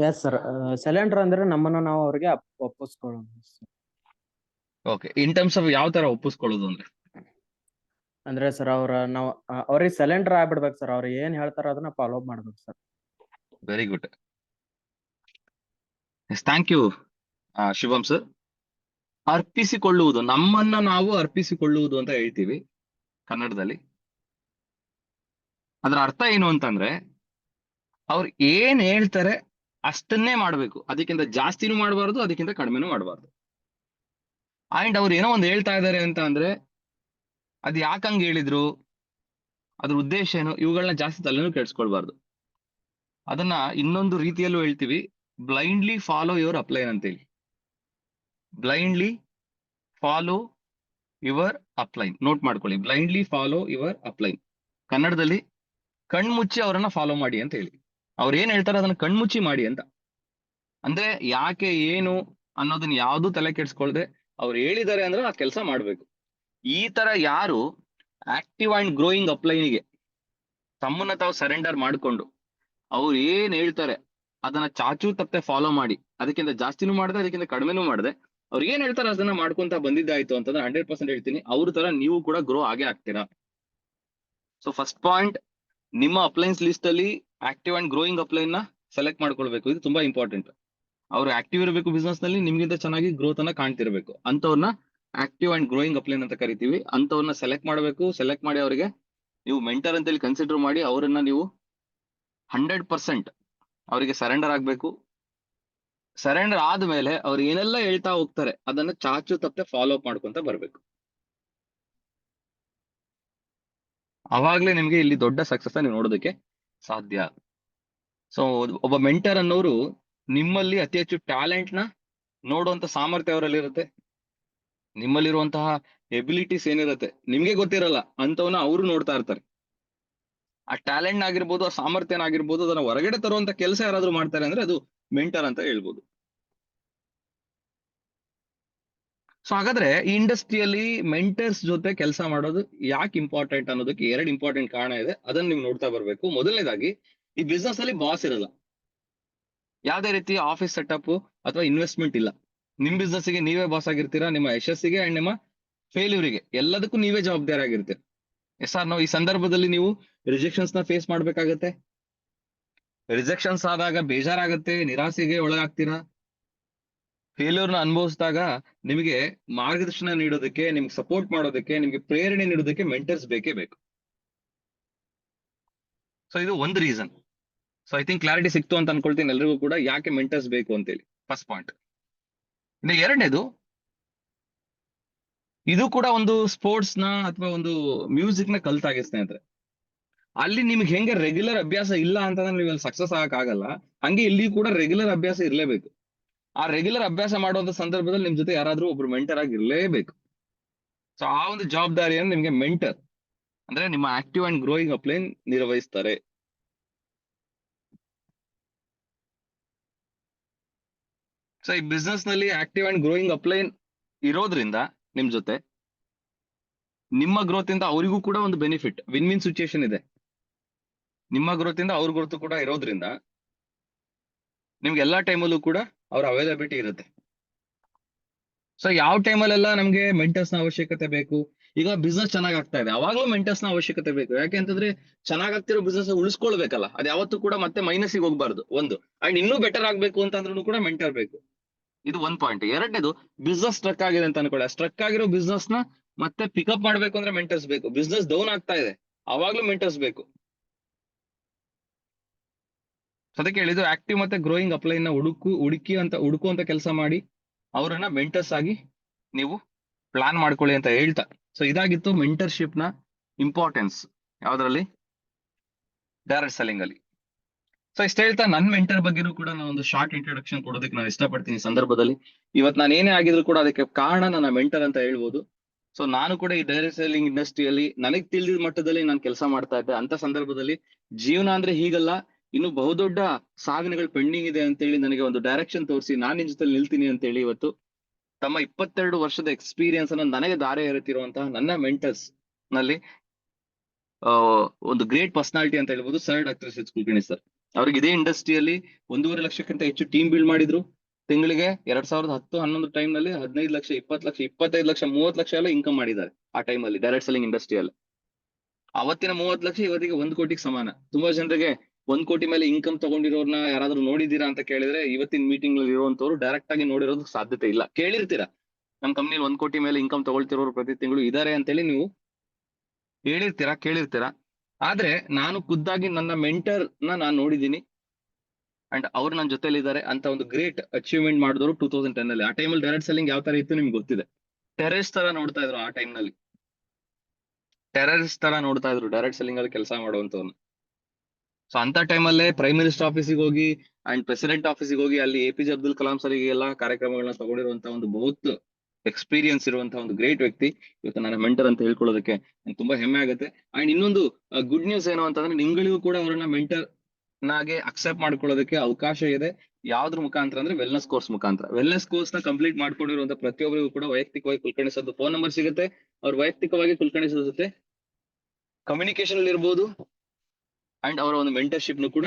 ಎಸ್ ಸರ್, ಸರೆಂಡರ್ ಅಂದ್ರೆ ನಮ್ಮನ್ನ ನಾವು ಅವ್ರಿಗೆ ಒಪ್ಪಿಸ್ಕೊಳ್ಳೋದು. ಓಕೆ, ಇನ್ ಟರ್ಮ್ಸ್ ಆಫ್ ಯಾವ ತರ ಒಪ್ಪಿಸ್ಕೊಳ್ಳೋದು ಅಂದ್ರೆ ಸರ್ ನಾವು ಅವ್ರಿಗೆ ಸರೆಂಡರ್ ಆಗ್ಬಿಡ್ಬೇಕು ಸರ್. ಅವ್ರು ಏನ್ ಹೇಳ್ತಾರ ಅದನ್ನ ಫಾಲೋ ಮಾಡ್ಬೇಕು sir. Very good. Yes, thank you Shubham sir. ಅರ್ಪಿಸಿಕೊಳ್ಳುವುದು, ನಮ್ಮನ್ನ ನಾವು ಅರ್ಪಿಸಿಕೊಳ್ಳುವುದು ಅಂತ ಹೇಳ್ತೀವಿ ಕನ್ನಡದಲ್ಲಿ. ಅದರ ಅರ್ಥ ಏನು ಅಂತಂದ್ರೆ ಅವ್ರು ಏನ್ ಹೇಳ್ತಾರೆ ಅಷ್ಟನ್ನೇ ಮಾಡ್ಬೇಕು, ಅದಕ್ಕಿಂತ ಜಾಸ್ತಿನೂ ಮಾಡಬಾರ್ದು, ಅದಕ್ಕಿಂತ ಕಡಿಮೆನೂ ಮಾಡಬಾರ್ದು. ಅಂಡ್ ಅವ್ರು ಏನೋ ಒಂದು ಹೇಳ್ತಾ ಇದಾರೆ ಅಂತ ಅಂದ್ರೆ ಅದ್ ಯಾಕಂಗ್ ಹೇಳಿದ್ರು, ಅದ್ರ ಉದ್ದೇಶ ಏನು, ಇವುಗಳನ್ನ ಜಾಸ್ತಿ ತಲೆನೂ ಕೆಡ್ಸ್ಕೊಳ್ಬಾರ್ದು. ಅದನ್ನ ಇನ್ನೊಂದು ರೀತಿಯಲ್ಲೂ ಹೇಳ್ತೀವಿ, ಬ್ಲೈಂಡ್ಲಿ ಫಾಲೋ ಯುವರ್ ಅಪ್ಲೈನ್ ಅಂತೇಳಿ. Blindly follow your upline. Note ಮಾಡ್ಕೊಳ್ಳಿ, ಬ್ಲೈಂಡ್ಲಿ ಫಾಲೋ ಯುವರ್ ಅಪ್ಲೈನ್. ಕನ್ನಡದಲ್ಲಿ ಕಣ್ಮುಚ್ಚಿ ಅವರನ್ನ ಫಾಲೋ ಮಾಡಿ ಅಂತ ಹೇಳಿ. ಅವ್ರು ಏನ್ ಹೇಳ್ತಾರೆ ಅದನ್ನ ಕಣ್ಮುಚ್ಚಿ ಮಾಡಿ ಅಂತ. ಅಂದ್ರೆ ಯಾಕೆ ಏನು ಅನ್ನೋದನ್ನ ಯಾವ್ದು ತಲೆ ಕೆಡ್ಸ್ಕೊಳ್ದೆ ಅವ್ರು ಹೇಳಿದ್ದಾರೆ ಅಂದ್ರೆ ಆ ಕೆಲಸ ಮಾಡ್ಬೇಕು. ಈ ತರ ಯಾರು ಆಕ್ಟಿವ್ ಅಂಡ್ ಗ್ರೋಯಿಂಗ್ ಅಪ್ಲೈನಿಗೆ ತಮ್ಮನ್ನ ತಾವು ಸರೆಂಡರ್ ಮಾಡ್ಕೊಂಡು ಅವ್ರು ಏನ್ ಹೇಳ್ತಾರೆ ಅದನ್ನ ಚಾಚೂ ತಪ್ಪದೆ ಫಾಲೋ ಮಾಡಿ, ಅದಕ್ಕಿಂತ ಜಾಸ್ತಿನೂ ಮಾಡದೆ ಅದಕ್ಕಿಂತ ಕಡಿಮೆನೂ ಮಾಡದೆ ಅವ್ರು ಏನ್ ಹೇಳ್ತಾರೆ ಅದನ್ನ ಮಾಡ್ಕೊಂತ ಬಂದಿದ್ದಾಯ್ತು ಅಂತಂದ್ರೆ 100% ಹೇಳ್ತೀನಿ, ಅವ್ರ ತರ ನೀವು ಕೂಡ ಗ್ರೋ ಆಗೇ ಆಗ್ತೀರಾ. ಸೊ ಫಸ್ಟ್ ಪಾಯಿಂಟ್, ನಿಮ್ಮ ಅಪ್ಲೈನ್ಸ್ ಲಿಸ್ಟ್ ಅಲ್ಲಿ ಆಕ್ಟಿವ್ ಅಂಡ್ ಗ್ರೋಯಿಂಗ್ ಅಪ್ಲೈನ್ ನ ಸೆಲೆಕ್ಟ್ ಮಾಡ್ಕೊಳ್ಬೇಕು. ಇದು ತುಂಬಾ ಇಂಪಾರ್ಟೆಂಟ್. ಅವ್ರು ಆಕ್ಟಿವ್ ಇರಬೇಕು ಬಿಸ್ನೆಸ್ ನಲ್ಲಿ, ನಿಮ್ಗಿಂತ ಚೆನ್ನಾಗಿ ಗ್ರೋತ್ ಅನ್ನ ಕಾಣ್ತಿರ್ಬೇಕು. ಅಂತವ್ರನ್ನ ಆಕ್ಟಿವ್ ಅಂಡ್ ಗ್ರೋಯಿಂಗ್ ಅಪ್ಲೈನ್ ಅಂತ ಕರಿತೀವಿ. ಅಂತವ್ರನ್ನ ಸೆಲೆಕ್ಟ್ ಮಾಡಬೇಕು. ಸೆಲೆಕ್ಟ್ ಮಾಡಿ ಅವರಿಗೆ ನೀವು ಮೆಂಟರ್ ಅಂತೇಳಿ ಕನ್ಸಿಡರ್ ಮಾಡಿ ಅವರನ್ನ ನೀವು 100% ಅವರಿಗೆ ಸರೆಂಡರ್ ಆಗ್ಬೇಕು. ಸರೆಂಡರ್ ಆದ್ಮೇಲೆ ಅವ್ರು ಏನೆಲ್ಲ ಹೇಳ್ತಾ ಹೋಗ್ತಾರೆ ಅದನ್ನ ಚಾಚು ತಪ್ಪದೆ ಫಾಲೋ ಅಪ್ ಮಾಡ್ಕೊಂತ ಬರ್ಬೇಕು. ಅವಾಗ್ಲೇ ನಿಮ್ಗೆ ಇಲ್ಲಿ ದೊಡ್ಡ ಸಕ್ಸಸ್ ನೀವು ನೋಡೋದಕ್ಕೆ ಸಾಧ್ಯ. ಸೊ ಒಬ್ಬ ಮೆಂಟರ್ ಅನ್ನೋರು ನಿಮ್ಮಲ್ಲಿ ಅತಿ ಹೆಚ್ಚು ಟ್ಯಾಲೆಂಟ್ ನ ನೋಡುವಂತ ಸಾಮರ್ಥ್ಯ ಅವರಲ್ಲಿ ಇರುತ್ತೆ. ನಿಮ್ಮಲ್ಲಿರುವಂತಹ ಎಬಿಲಿಟೀಸ್ ಏನಿರುತ್ತೆ ನಿಮ್ಗೆ ಗೊತ್ತಿರಲ್ಲ, ಅಂತವನ್ನ ಅವರು ನೋಡ್ತಾ ಇರ್ತಾರೆ. ಆ ಟ್ಯಾಲೆಂಟ್ ಆಗಿರ್ಬೋದು, ಆ ಸಾಮರ್ಥ್ಯನ ಆಗಿರ್ಬೋದು, ಅದನ್ನ ಹೊರಗಡೆ ತರುವಂತ ಕೆಲಸ ಯಾರಾದ್ರೂ ಮಾಡ್ತಾರೆ ಅಂದ್ರೆ ಅದು ಮೆಂಟರ್ ಅಂತ ಹೇಳ್ಬೋದು. ಸೊ ಹಾಗಾದ್ರೆ ಈ ಇಂಡಸ್ಟ್ರಿಯಲ್ಲಿ ಮೆಂಟರ್ಸ್ ಜೊತೆ ಕೆಲಸ ಮಾಡೋದು ಯಾಕೆ ಇಂಪಾರ್ಟೆಂಟ್ ಅನ್ನೋದಕ್ಕೆ 2 ಇಂಪಾರ್ಟೆಂಟ್ ಕಾರಣ ಇದೆ. ಅದನ್ನ ನೀವು ನೋಡ್ತಾ ಬರ್ಬೇಕು. ಮೊದಲನೇದಾಗಿ, ಈ ಬಿಸ್ನೆಸ್ ಅಲ್ಲಿ ಬಾಸ್ ಇರಲ್ಲ, ಯಾವ್ದೇ ರೀತಿಯ ಆಫೀಸ್ ಸೆಟಪ್ ಅಥವಾ ಇನ್ವೆಸ್ಟ್ಮೆಂಟ್ ಇಲ್ಲ. ನಿಮ್ business ಗೆ ನೀವೇ ಬಾಸ್ ಆಗಿರ್ತೀರಾ, ನಿಮ್ಮ ಯಶಸ್ಸಿಗೆ ಅಂಡ್ ನಿಮ್ಮ ಫೇಲ್ಯೂರಿಗೆ ಎಲ್ಲದಕ್ಕೂ ನೀವೇ ಜವಾಬ್ದಾರಿ ಆಗಿರ್ತೀರಿ. ಎಸ್ ಆರ್ ನಾವು ಈ ಸಂದರ್ಭದಲ್ಲಿ ನೀವು ರಿಜೆಕ್ಷನ್ಸ್ ನ ಫೇಸ್ ಮಾಡ್ಬೇಕಾಗತ್ತೆ. ರಿಜೆಕ್ಷನ್ಸ್ ಆದಾಗ ಬೇಜಾರಾಗತ್ತೆ, ನಿರಾಸೆಗೆ ಒಳಗಾಗ್ತೀರಾ. ಫೇಲ್ಯೂರ್ ನ ಅನುಭವಿಸಿದಾಗ ನಿಮಗೆ ಮಾರ್ಗದರ್ಶನ ನೀಡೋದಕ್ಕೆ, ನಿಮ್ಗೆ ಸಪೋರ್ಟ್ ಮಾಡೋದಕ್ಕೆ, ನಿಮ್ಗೆ ಪ್ರೇರಣೆ ನೀಡೋದಕ್ಕೆ ಮೆಂಟರ್ಸ್ ಬೇಕೇ ಬೇಕು. ಸೊ ಇದು ಒಂದು reason. So I think clarity ಸಿಕ್ತು ಅಂತ ಅನ್ಕೊಳ್ತೀನಿ ಎಲ್ರಿಗೂ ಕೂಡ, ಯಾಕೆ ಮೆಂಟರ್ಸ್ ಬೇಕು ಅಂತೇಳಿ. First point. ಇನ್ನು ಎರಡನೇದು, ಇದು ಕೂಡ ಒಂದು ಸ್ಪೋರ್ಟ್ಸ್ ನ ಅಥವಾ ಒಂದು ಮ್ಯೂಸಿಕ್ ನ ಕಲ್ತಾಗೆ ಸ್ನೇಹಿತರೆ. ಅಲ್ಲಿ ನಿಮ್ಗೆ ಹೆಂಗೆ ರೆಗ್ಯುಲರ್ ಅಭ್ಯಾಸ ಇಲ್ಲ ಅಂತಂದ್ರೆ ನೀವು ಅಲ್ಲಿ ಸಕ್ಸಸ್ ಆಗಕ್ಕಾಗಲ್ಲ, ಹಂಗೆ ಇಲ್ಲಿ ಕೂಡ ರೆಗ್ಯುಲರ್ ಅಭ್ಯಾಸ ಇರಲೇಬೇಕು. ಆ ರೆಗ್ಯುಲರ್ ಅಭ್ಯಾಸ ಮಾಡುವಂತ ಸಂದರ್ಭದಲ್ಲಿ ನಿಮ್ ಜೊತೆ ಯಾರಾದ್ರೂ ಒಬ್ರು ಮೆಂಟರ್ ಆಗಿ ಇರಲೇಬೇಕು. ಸೊ ಆ ಒಂದು ಜವಾಬ್ದಾರಿಯನ್ನು ನಿಮ್ಗೆ ಮೆಂಟರ್ ಅಂದ್ರೆ ನಿಮ್ಮ ಆಕ್ಟಿವ್ ಅಂಡ್ ಗ್ರೋಯಿಂಗ್ ಅಪ್ಲೈನ್ ನಿರ್ವಹಿಸ್ತಾರೆ. ಸೊ ಈ ಬಿಸ್ನೆಸ್ ನಲ್ಲಿ ಆಕ್ಟಿವ್ ಅಂಡ್ ಗ್ರೋಯಿಂಗ್ ಅಪ್ಲೈನ್ ಇರೋದ್ರಿಂದ ನಿಮ್ ಜೊತೆ, ನಿಮ್ಮ ಗ್ರೋತ್ ಇಂದ ಅವರಿಗೂ ಕೂಡ ಒಂದು ಬೆನಿಫಿಟ್, ವಿನ್ ವಿನ್ ಸಿಚುಯೇಷನ್ ಇದೆ. ನಿಮ್ಮ ಗ್ರೋತ್ ಇಂದ ಅವ್ರ ಗ್ರೋತ್ ಕೂಡ ಇರೋದ್ರಿಂದ ನಿಮ್ಗೆ ಎಲ್ಲಾ ಟೈಮಲ್ಲೂ ಕೂಡ ಅವ್ರ ಅವೈಲಬಿಲಿಟಿ ಇರುತ್ತೆ. ಸೊ ಯಾವ ಟೈಮಲ್ಲೆಲ್ಲ ನಮ್ಗೆ ಮೆಂಟರ್ಸ್ ನ ಅವಶ್ಯಕತೆ ಬೇಕು? ಈಗ ಬಿಸ್ನೆಸ್ ಚೆನ್ನಾಗ್ ಆಗ್ತಾ ಇದೆ, ಅವಾಗ್ಲೂ ಮೆಂಟರ್ಸ್ ನ ಅವಶ್ಯಕತೆ ಬೇಕು. ಯಾಕೆ ಅಂತಂದ್ರೆ ಚೆನ್ನಾಗ್ ಆಗ್ತಿರೋ ಬಿಸ್ನೆಸ್ ಉಳಿಸ್ಕೊಳ್ಬೇಕಲ್ಲ, ಅದ್ ಯಾವತ್ತೂ ಕೂಡ ಮತ್ತೆ ಮೈನಸ್ಸಿಗೆ ಹೋಗ್ಬಾರ್ದು. ಒಂದು ಅಂಡ್ ಇನ್ನೂ ಬೆಟರ್ ಆಗ್ಬೇಕು ಅಂತಂದ್ರೂ ಕೂಡ ಮೆಂಟರ್ ಬೇಕು. ಇದು ಒಂದ್ ಪಾಯಿಂಟ್. ಎರಡನೇದು, ಬಿಸ್ನೆಸ್ ಸ್ಟ್ರಕ್ ಆಗಿದೆ ಅಂತ ಅನ್ಕೊಳ್ಳಿ, ಸ್ಟ್ರಕ್ ಆಗಿರೋ ಬಿಸ್ನೆಸ್ ನ ಮತ್ತೆ ಪಿಕಪ್ ಮಾಡ್ಬೇಕು ಅಂದ್ರೆ ಮೆಂಟರ್ಸ್ ಬೇಕು. ಬಿಸ್ನೆಸ್ ಡೌನ್ ಆಗ್ತಾ ಇದೆ, ಅವಾಗ್ಲೂ ಮೆಂಟರ್ಸ್ ಬೇಕು. ಅದಕ್ಕೆ ಹೇಳಿದ್ದು ಆಕ್ಟಿವ್ ಮತ್ತೆ ಗ್ರೋಯಿಂಗ್ ಅಪ್ಲೈನ್ ನ ಹುಡುಕುವಂತ ಕೆಲಸ ಮಾಡಿ ಅವರನ್ನ ಮೆಂಟರ್ಸ್ ಆಗಿ ನೀವು ಪ್ಲಾನ್ ಮಾಡ್ಕೊಳ್ಳಿ ಅಂತ ಹೇಳ್ತಾ. ಸೊ ಇದಾಗಿತ್ತು ಮೆಂಟರ್ಶಿಪ್ ನ ಇಂಪಾರ್ಟೆನ್ಸ್ ಯಾವ್ದ್ರಲ್ಲಿ? ಡೈರೆಕ್ಟ್ ಸೆಲ್ಲಿಂಗ್ ಅಲ್ಲಿ. ಸೊ ಇಷ್ಟ ಹೇಳ್ತಾ ನನ್ನ ಮೆಂಟರ್ ಬಗ್ಗೆನೂ ಕೂಡ ನಾನು ಒಂದು ಶಾರ್ಟ್ ಇಂಟ್ರೊಡಕ್ಷನ್ ಕೊಡೋದಕ್ಕೆ ನಾನು ಇಷ್ಟಪಡ್ತೀನಿ ಈ ಸಂದರ್ಭದಲ್ಲಿ. ಇವತ್ತು ನಾನು ಏನೇ ಆಗಿದ್ರು ಕೂಡ ಅದಕ್ಕೆ ಕಾರಣ ನನ್ನ ಮೆಂಟರ್ ಅಂತ ಹೇಳ್ಬೋದು. ಸೊ ನಾನು ಕೂಡ ಈ ಡೈರೆಕ್ಟ್ ಸೆಲ್ಲಿಂಗ್ ಇಂಡಸ್ಟ್ರಿಯಲ್ಲಿ ನನಗೆ ತಿಳಿದಿದ ಮಟ್ಟದಲ್ಲಿ ನಾನು ಕೆಲಸ ಮಾಡ್ತಾ ಇದ್ದೆ. ಅಂತ ಸಂದರ್ಭದಲ್ಲಿ ಜೀವನ ಅಂದ್ರೆ ಹೀಗಲ್ಲ, ಇನ್ನು ಬಹುದೊಡ್ಡ ಸಾಧನೆಗಳು ಪೆಂಡಿಂಗ್ ಇದೆ ಅಂತೇಳಿ ನನಗೆ ಒಂದು ಡೈರೆಕ್ಷನ್ ತೋರಿಸಿ ನಾನು ನಿನ್ ಜೊತೆ ನಿಲ್ತೀನಿ ಅಂತೇಳಿ ಇವತ್ತು ತಮ್ಮ 22 ವರ್ಷದ ಎಕ್ಸ್ಪೀರಿಯನ್ಸ್ ಅನ್ನ ನನಗೆ ದಾರಿ ಎರೆತಿರುವಂತಹ ನನ್ನ ಮೆಂಟರ್ಸ್ ನಲ್ಲಿ ಒಂದು ಗ್ರೇಟ್ ಪರ್ಸನಾಲಿಟಿ ಅಂತ ಹೇಳ್ಬೋದು, sir doctor S Kulkarni sir. ಅವ್ರಿಗೆ ಇದೇ ಇಂಡಸ್ಟ್ರಿಯಲ್ಲಿ 1.5 ಲಕ್ಷಕ್ಕಿಂತ ಹೆಚ್ಚು ಟೀಮ್ ಬಿಲ್ಡ್ ಮಾಡಿದ್ರು. ತಿಂಗಳಿಗೆ 2010-11 ಟೈಮ್ ನಲ್ಲಿ 15 ಲಕ್ಷ, 20 ಲಕ್ಷ, 25 ಲಕ್ಷ, 30 ಲಕ್ಷ ಎಲ್ಲ ಇನ್ಕಮ್ ಮಾಡಿದ್ದಾರೆ ಆ ಟೈಮ್ ಅಲ್ಲಿ ಡೈರೆಕ್ಟ್ ಸೆಲ್ಲಿಂಗ್ ಇಂಡಸ್ಟ್ರಿಯಲ್ಲಿ. ಅವತ್ತಿನ 30 ಲಕ್ಷ ಇವತ್ತಿಗೆ 1 ಕೋಟಿಗೆ ಸಮಾನ. ತುಂಬಾ ಜನರಿಗೆ 1 ಕೋಟಿ ಮೇಲೆ ಇನ್ಕಮ್ ತಗೊಂಡಿರೋರ್ನ ಯಾರಾದ್ರೂ ನೋಡಿದೀರಾ ಅಂತ ಕೇಳಿದ್ರೆ ಇವತ್ತಿನ ಮೀಟಿಂಗ್ ಅಲ್ಲಿ ಇರುವಂತವ್ರು ಡೈರೆಕ್ಟ್ ಆಗಿ ನೋಡಿರೋದಕ್ಕೆ ಸಾಧ್ಯತೆ ಇಲ್ಲ. ಕೇಳಿರ್ತೀರಾ, ನಮ್ ಕಂಪ್ನಿಲಿ 1 ಕೋಟಿ ಮೇಲೆ ಇನ್ಕಮ್ ತಗೊಳ್ತಿರೋರು ಪ್ರತಿ ತಿಂಗಳು ಇದಾರೆ ಅಂತೇಳಿ ನೀವು ಹೇಳಿರ್ತೀರಾ, ಕೇಳಿರ್ತೀರಾ. ಆದ್ರೆ ನಾನು ಖುದ್ದಾಗಿ ನನ್ನ ಮೆಂಟರ್ ನಾನು ನೋಡಿದೀನಿ ಅಂಡ್ ಅವ್ರು ನನ್ನ ಜೊತೆಲಿ ಇದ್ದಾರೆ ಅಂತ ಒಂದು ಗ್ರೇಟ್ ಅಚೀವ್ಮೆಂಟ್ ಮಾಡಿದವರು 2010 ಅಲ್ಲಿ. ಆ ಟೈಮಲ್ಲಿ ಡೈರೆಕ್ಟ್ ಸೆಲ್ಲಿಂಗ್ ಯಾವ ತರ ಇತ್ತು ನಿಮ್ಗೆ ಗೊತ್ತಿದೆ. ಟೆರರಿಸ್ಟ್ ತರ ನೋಡ್ತಾ ಇದ್ರು ಆ ಟೈಮ್ ನಲ್ಲಿ, ಟೆರರಿಸ್ಟ್ ತರ ನೋಡ್ತಾ ಇದ್ರು ಡೈರೆಕ್ಟ್ ಸೆಲ್ಲಿಂಗ್ ಅಲ್ಲಿ ಕೆಲಸ ಮಾಡುವಂತವ್ರು. ಸೊ ಅಂತ ಟೈಮಲ್ಲೇ ಪ್ರೈಮ್ ಮಿನಿಸ್ಟರ್ ಆಫೀಸಿಗೆ ಹೋಗಿ ಅಂಡ್ ಪ್ರೆಸಿಡೆಂಟ್ ಆಫೀಸಿಗೆ ಹೋಗಿ ಅಲ್ಲಿ APJ ಅಬ್ದುಲ್ ಕಲಾಂ ಸರಿಗೆ ಎಲ್ಲ ಕಾರ್ಯಕ್ರಮಗಳನ್ನ ತಗೊಂಡಿರುವಂತ ಒಂದು ಬಹುತ್ ಎಕ್ಸ್ಪೀರಿಯನ್ಸ್ ಇರುವಂತಹ ಒಂದು ಗ್ರೇಟ್ ವ್ಯಕ್ತಿ ಇವತ್ತು ನನ್ನ ಮೆಂಟರ್ ಅಂತ ಹೇಳ್ಕೊಳ್ಳೋದಕ್ಕೆ ನಂಗೆ ತುಂಬಾ ಹೆಮ್ಮೆ ಆಗುತ್ತೆ. ಅಂಡ್ ಇನ್ನೊಂದು ಗುಡ್ ನ್ಯೂಸ್ ಏನು ಅಂತಂದ್ರೆ ನಿಮ್ಗಳಿಗೂ ಕೂಡ ಅವರನ್ನ ಮೆಂಟರ್ ನಾಗೆ ಅಕ್ಸೆಪ್ಟ್ ಮಾಡ್ಕೊಳ್ಳೋದಕ್ಕೆ ಅವಕಾಶ ಇದೆ. ಯಾವ್ದ್ರ ಮುಖಾಂತರ ಅಂದ್ರೆ ವೆಲ್ನೆಸ್ ಕೋರ್ಸ್ ಮುಖಾಂತರ. ವೆಲ್ನೆಸ್ ಕೋರ್ಸ್ ನ ಕಂಪ್ಲೀಟ್ ಮಾಡ್ಕೊಂಡಿರುವಂತ ಪ್ರತಿಯೊಬ್ಬರಿಗೂ ಕೂಡ ವೈಯಕ್ತಿಕವಾಗಿ ಕುಲಕರ್ಣಿ ಸರ್ದು ಫೋನ್ ನಂಬರ್ ಸಿಗುತ್ತೆ. ಅವ್ರು ವೈಯಕ್ತಿಕವಾಗಿ ಕುಲಕರ್ಣಿ ಸರ್ ಜೊತೆ ಕಮ್ಯುನಿಕೇಶನ್ ಅಲ್ಲಿ ಇರ್ಬೋದು ಅಂಡ್ ಅವರ ಒಂದು ಮೆಂಟರ್ಶಿಪ್ ನು ಕೂಡ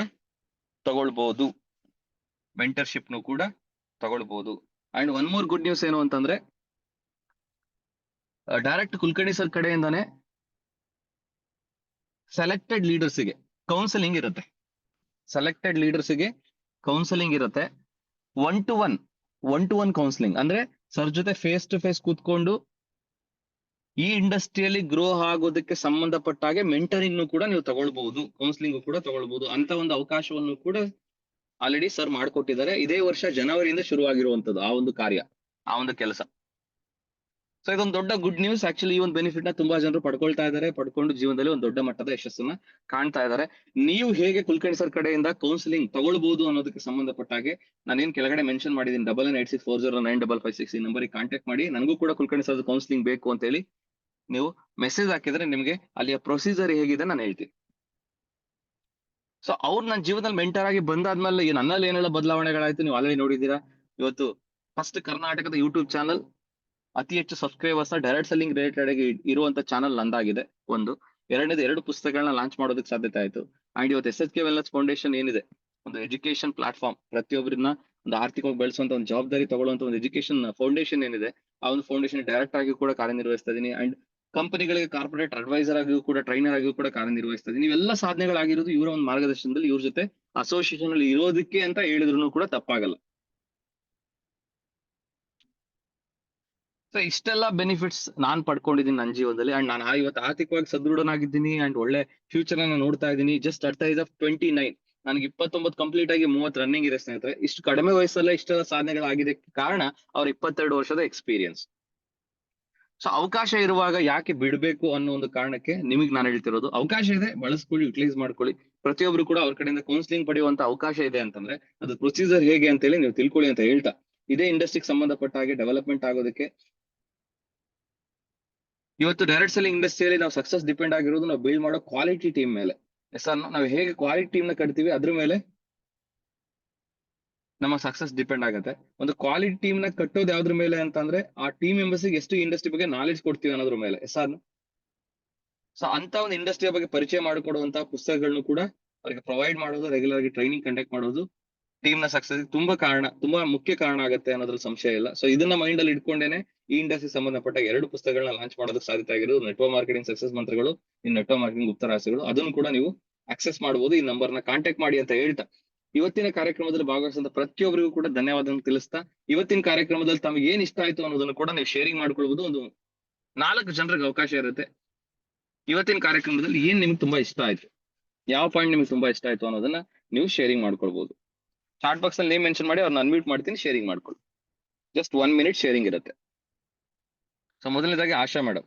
ತಗೊಳ್ಬಹುದು. And one more good news ಏನು ಅಂತಂದ್ರೆ ಡೈರೆಕ್ಟ್ ಕುಲಕರ್ಣಿ ಸರ್ ಕಡೆಯಿಂದಾನೆ ಸೆಲೆಕ್ಟೆಡ್ ಲೀಡರ್ಸ್ಗೆ ಕೌನ್ಸಿಲಿಂಗ್ ಇರುತ್ತೆ. ಸೆಲೆಕ್ಟೆಡ್ ಲೀಡರ್ಸ್ಗೆ ಕೌನ್ಸಿಲಿಂಗ್ ಇರುತ್ತೆ. 1-to-1 ಕೌನ್ಸಿಲಿಂಗ್ ಅಂದ್ರೆ ಸರ್ ಜೊತೆ ಫೇಸ್ ಟು ಫೇಸ್ ಕೂತ್ಕೊಂಡು ಈ ಇಂಡಸ್ಟ್ರಿಯಲ್ಲಿ ಗ್ರೋ ಆಗೋದಕ್ಕೆ ಸಂಬಂಧಪಟ್ಟ ಹಾಗೆ ಮೆಂಟರಿಂಗ್ ಕೂಡ ನೀವು ತಗೊಳ್ಬಹುದು, ಕೌನ್ಸಿಲಿಂಗ್ ಕೂಡ ತಗೊಳ್ಬಹುದು ಅಂತ ಒಂದು ಅವಕಾಶವನ್ನು ಕೂಡ ಆಲ್ರೆಡಿ ಸರ್ ಮಾಡ್ಕೊಟ್ಟಿದ್ದಾರೆ. ಇದೇ ವರ್ಷ ಜನವರಿಯಿಂದ ಶುರುವಾಗಿರುವಂತದ್ದು ಆ ಒಂದು ಕಾರ್ಯ, ಆ ಒಂದು ಕೆಲಸ. ಸೊ ಇದೊಂದು ದೊಡ್ಡ ಗುಡ್ ನ್ಯೂಸ್. ಆಕ್ಚುಲಿ ಈ ಒಂದು ಬೆನಿಫಿಟ್ ನ ತುಂಬಾ ಜನರು ಪಡ್ಕೊಳ್ತಾ ಇದ್ದಾರೆ, ಪಡ್ಕೊಂಡು ಜೀವನದಲ್ಲಿ ಒಂದು ದೊಡ್ಡ ಮಟ್ಟದ ಯಶಸ್ಸನ್ನ ಕಾಣ್ತಾ ಇದ್ದಾರೆ. ನೀವು ಹೇಗೆ ಕುಲಕರ್ಣಿ ಸರ್ ಕಡೆಯಿಂದ ಕೌನ್ಸಿಲಿಂಗ್ ತಗೊಳ್ಬಹುದು ಅನ್ನೋದಕ್ಕೆ ಸಂಬಂಧಪಟ್ಟ ಹಾಗೆ ನಾನೇನ್ ಕೆಳಗಡೆ ಮೆನ್ಷನ್ ಮಾಡಿದ್ದೀನಿ 9986409556 ಈ ನಂಬರ್ಗೆ ಕಾಂಟ್ಯಾಕ್ಟ್ ಮಾಡಿ. ನನಗೂ ಕೂಡ ಕುಲಕರ್ಣಿ ಸರ್ ಕೌನ್ಸಿಲಿಂಗ್ ಬೇಕು ಅಂತ ಹೇಳಿ ನೀವು ಮೆಸೇಜ್ ಹಾಕಿದ್ರೆ ನಿಮಗೆ ಅಲ್ಲಿಯ ಪ್ರೊಸೀಜರ್ ಹೇಗಿದೆ ನಾನು ಹೇಳ್ತೀನಿ. ಸೊ ಅವ್ರು ನನ್ನ ಜೀವನದಲ್ಲಿ ಮೆಂಟರ್ ಆಗಿ ಬಂದಾದ್ಮೇಲೆ ನನ್ನಲ್ಲಿ ಏನೆಲ್ಲ ಬದಲಾವಣೆಗಳಾಯ್ತು ನೀವು ಆಲ್ರೆಡಿ ನೋಡಿದ್ದೀರಾ. ಇವತ್ತು ಫಸ್ಟ್ ಕರ್ನಾಟಕದ ಯೂಟ್ಯೂಬ್ ಚಾನಲ್ ಅತಿ ಹೆಚ್ಚು ಸಬ್ಸ್ಕ್ರೈಬರ್ಸ್ ಡೈರೆಕ್ಟ್ ಸೆಲ್ಲಿಂಗ್ ರಿಲೇಟೆಡ್ ಆಗಿ ಇರುವಂತ ಚಾನಲ್ ನಂದಾಗಿದೆ. ಎರಡನೇದು 2 ಪುಸ್ತಕಗಳನ್ನ ಲಾಂಚ್ ಮಾಡೋದಕ್ಕೆ ಸಾಧ್ಯತೆ ಆಯ್ತು. ಅಂಡ್ ಇವತ್ತು SHK ವೆಲ್ನೆಸ್ ಫೌಂಡೇಶನ್ ಏನಿದೆ ಒಂದು ಎಜುಕೇಶನ್ ಪ್ಲಾಟ್ಫಾರ್ಮ್, ಪ್ರತಿಯೊಬ್ಬರನ್ನ ಒಂದು ಆರ್ಥಿಕವಾಗಿ ಬೆಳೆಸುವಂತ ಒಂದು ಜವಾಬ್ದಾರಿ ತಗೊಳ್ಳುವಂತ ಒಂದು ಎಜುಕೇಶನ್ ಫೌಂಡೇಶನ್ ಏನಿದೆ, ಆ ಒಂದು ಫೌಂಡೇಶನ್ ಡೈರೆಕ್ಟರ್ ಆಗಿ ಕೂಡ ಕಾರ್ಯನಿರ್ವಹಿಸ್ತಾ ಇದೀನಿ. ಅಂಡ್ ಕಂಪನಿಗಳಿಗೆ ಕಾರ್ಪೊರೇಟ್ ಅಡ್ವೈಸರ್ ಆಗಿಯೂ ಕೂಡ, ಟ್ರೈನರ್ ಆಗಿಯೂ ಕೂಡ ಕಾರ್ಯನಿರ್ವಹಿಸ್ತಾ ಇದೀನಿ. ಇವೆಲ್ಲ ಸಾಧನೆಗಳಾಗಿರೋದು ಇವರ ಒಂದು ಮಾರ್ಗದರ್ಶನದಲ್ಲಿ, ಇವ್ರ ಜೊತೆ ಅಸೋಸಿಯೇಷನ್ ಅಲ್ಲಿ ಇರೋದಕ್ಕೆ ಅಂತ ಹೇಳಿದ್ರು ಕೂಡ ತಪ್ಪಾಗಲ್ಲ. ಸೊ ಇಷ್ಟೆಲ್ಲ ಬೆನಿಫಿಟ್ಸ್ ನಾನ್ ಪಡ್ಕೊಂಡಿದ್ದೀನಿ ನನ್ನ ಜೀವನದಲ್ಲಿ. ಅಂಡ್ ನಾನು ಇವತ್ತು ಆರ್ಥಿಕವಾಗಿ ಸದೃಢನಾಗಿದ್ದೀನಿ ಅಂಡ್ ಒಳ್ಳೆ ಫ್ಯೂಚರ್ ಅನ್ನ ನೋಡ್ತಾ ಇದ್ದೀನಿ. Just at the age of 29, ನನಗೆ 29 ಕಂಪ್ಲೀಟ್ ಆಗಿ 30 ರನ್ನಿಂಗ್ ಇದೆ ಸ್ನೇಹಿತರೆ. ಇಷ್ಟು ಕಡಿಮೆ ವಯಸ್ಸಲ್ಲೇ ಇಷ್ಟೆಲ್ಲ ಸಾಧನೆಗಳಾಗಿದೆ ಕಾರಣ ಅವ್ರ 22 ವರ್ಷದ ಎಕ್ಸ್ಪೀರಿಯನ್ಸ್. ಸೊ ಅವಕಾಶ ಇರುವಾಗ ಯಾಕೆ ಬಿಡ್ಬೇಕು ಅನ್ನೋ ಒಂದು ಕಾರಣಕ್ಕೆ ನಿಮಗೆ ನಾನು ಹೇಳ್ತಿರೋದು, ಅವಕಾಶ ಇದೆ, ಬಳಸ್ಕೊಳ್ಳಿ, ಯುಟಿಲೈಸ್ ಮಾಡ್ಕೊಳ್ಳಿ. ಪ್ರತಿಯೊಬ್ರು ಕೂಡ ಅವ್ರ ಕಡೆಯಿಂದ ಕೌನ್ಸಿಲಿಂಗ್ ಪಡೆಯುವಂತ ಅವಕಾಶ ಇದೆ ಅಂತಂದ್ರೆ ಅದು ಪ್ರೊಸೀಜರ್ ಹೇಗೆ ಅಂತ ಹೇಳಿ ನೀವು ತಿಳ್ಕೊಳ್ಳಿ ಅಂತ ಹೇಳ್ತಾ, ಇದೇ ಇಂಡಸ್ಟ್ರಿಗೆ ಸಂಬಂಧಪಟ್ಟ ಹಾಗೆ ಡೆವಲಪ್ಮೆಂಟ್ ಆಗೋದಕ್ಕೆ ಇವತ್ತು ಡೈರೆಕ್ಟ್ ಸೆಲ್ಲಿಂಗ್ ಇಂಡಸ್ಟ್ರಿಯಲ್ಲಿ ನಾವು ಸಕ್ಸಸ್ ಡಿಪೆಂಡ್ ಆಗಿರೋದು ನಾವು ಬಿಲ್ಡ್ ಮಾಡೋ ಕ್ವಾಲಿಟಿ ಟೀಮ್ ಮೇಲೆ. ನಾವು ಹೇಗೆ ಕ್ವಾಲಿಟಿ ಟೀಮ್ ನ ಕಟ್ತೀವಿ ಅದ್ರ ಮೇಲೆ ನಮ್ಮ ಸಕ್ಸಸ್ ಡಿಪೆಂಡ್ ಆಗುತ್ತೆ. ಒಂದು ಕ್ವಾಲಿಟಿ ಟೀಮ್ ನ ಕಟ್ಟೋದು ಯಾವ್ದ್ರ ಮೇಲೆ ಅಂತಂದ್ರೆ ಆ ಟೀಮ್ ಮೆಂಬರ್ಸ್ ಎಷ್ಟು ಇಂಡಸ್ಟ್ರಿ ಬಗ್ಗೆ ನಾಲೆಜ್ ಕೊಡ್ತೀವಿ ಅನ್ನೋದ್ರ ಮೇಲೆ. ಸೊ ಅಂತ ಒಂದು ಇಂಡಸ್ಟ್ರಿಯ ಬಗ್ಗೆ ಪರಿಚಯ ಮಾಡಿಕೊಡುವಂತ ಪುಸ್ತಕಗಳನ್ನು ಕೂಡ ಅವರಿಗೆ ಪ್ರೊವೈಡ್ ಮಾಡೋದು, ರೆಗ್ಯುಲರ್ ಆಗಿ ಟ್ರೈನಿಂಗ್ ಕಂಡಕ್ಟ್ ಮಾಡೋದು ಟೀಮ್ ನ ಸಕ್ಸಸ್ ತುಂಬಾ ಮುಖ್ಯ ಕಾರಣ ಆಗುತ್ತೆ ಅನ್ನೋದ್ರಲ್ಲಿ ಸಂಶಯ ಇಲ್ಲ. ಸೊ ಇದನ್ನ ಮೈಂಡ್ ಅಲ್ಲಿ ಇಟ್ಕೊಂಡೇನೆ ಈ ಇಂಡಸ್ಟ್ರಿ ಸಂಬಂಧಪಟ್ಟ 2 ಪುಸ್ತಕಗಳನ್ನ ಲಾಂಚ್ ಮಾಡೋದಕ್ಕೆ ಸಾಧ್ಯತೆ ಆಗಿರೋದು. ನೆಟ್ವರ್ಕ್ ಮಾರ್ಕೆಟಿಂಗ್ ಸಕ್ಸಸ್ ಮಂತ್ರಗಳು, ಇನ್ ನೆಟ್ವರ್ಕ್ ಮಾರ್ಕೆಟಿಂಗ್ ಗುಪ್ತ ರಹಸ್ಯಗಳು. ಅದನ್ನು ಕೂಡ ನೀವು ಆಕ್ಸೆಸ್ ಮಾಡಬಹುದು. ಈ ನಂಬರ್ ನ ಕಾಂಟ್ಯಾಕ್ಟ್ ಮಾಡಿ ಅಂತ ಹೇಳ್ತಾ, ಇವತ್ತಿನ ಕಾರ್ಯಕ್ರಮದಲ್ಲಿ ಭಾಗವಹಿಸಿದ ಪ್ರತಿಯೊಬ್ಬರಿಗೂ ಕೂಡ ಧನ್ಯವಾದ ತಿಳಿಸ್ತಾ, ಇವತ್ತಿನ ಕಾರ್ಯಕ್ರಮದಲ್ಲಿ ತಮಗೆ ಏನ್ ಇಷ್ಟ ಆಯ್ತು ಅನ್ನೋದನ್ನು ಕೂಡ ನೀವು ಶೇರಿಂಗ್ ಮಾಡ್ಕೊಳ್ಬಹುದು. ಒಂದು 4 ಜನರಿಗೆ ಅವಕಾಶ ಇರುತ್ತೆ. ಇವತ್ತಿನ ಕಾರ್ಯಕ್ರಮದಲ್ಲಿ ಏನ್ ನಿಮ್ಗೆ ತುಂಬಾ ಇಷ್ಟ ಆಯ್ತು, ಯಾವ ಪಾಯಿಂಟ್ ನಿಮ್ಗೆ ತುಂಬಾ ಇಷ್ಟ ಆಯ್ತು ಅನ್ನೋದನ್ನ ನೀವು ಶೇರಿಂಗ್ ಮಾಡ್ಕೊಳ್ಬಹುದು. ಚಾಟ್ ಬಾಕ್ಸ್ ಅಲ್ಲಿ ನೇಮ್ ಮೆನ್ಷನ್ ಮಾಡಿ ಅವ್ರನ್ನ ಅನ್ಮ್ಯೂಟ್ ಮಾಡ್ತೀನಿ, ಶೇರಿಂಗ್ ಮಾಡ್ಕೊಳ್ಳಿ. ಜಸ್ಟ್ 1 minute ಶೇರಿಂಗ್ ಇರುತ್ತೆ. ಸೊ ಮೊದಲನೇದಾಗಿ Asha madam.